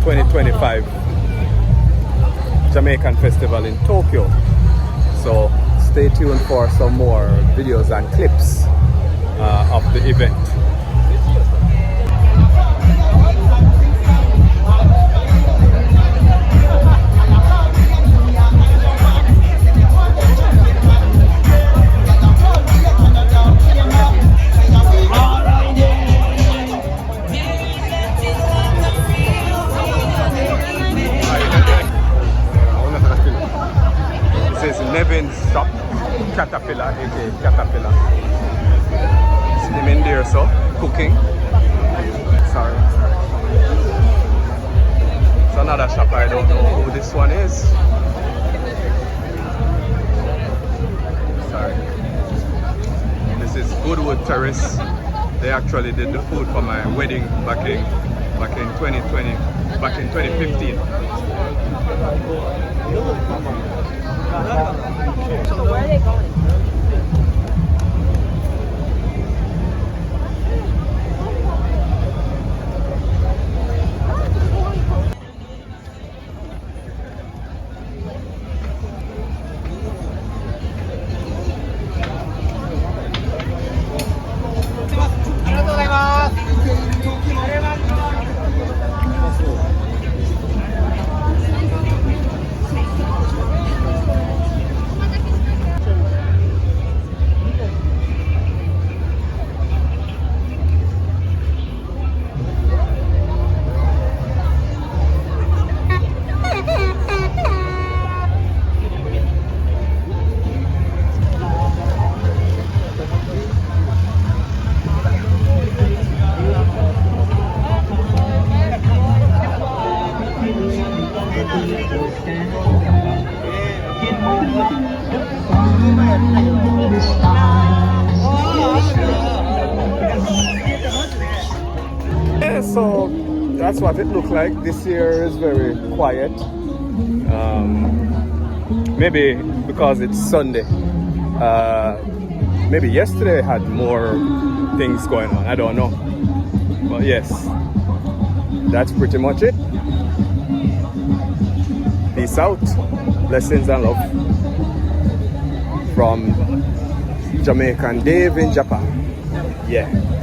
2025 Jamaican Festival in Tokyo. So stay tuned for some more videos and clips of the event. Shop, Caterpillar, aka Caterpillar. See him in there, so cooking. Sorry. It's another shop. I don't know who this one is. Sorry. This is Goodwood Terrace. They actually did the food for my wedding back in 2020, back in 2015. So where are they going? Yeah, so that's what it looked like. This year is very quiet. Maybe because it's Sunday. Maybe yesterday had more things going on. I don't know. But yes, that's pretty much it. Peace out. Blessings and love from Jamaican Dave in Japan. Yeah.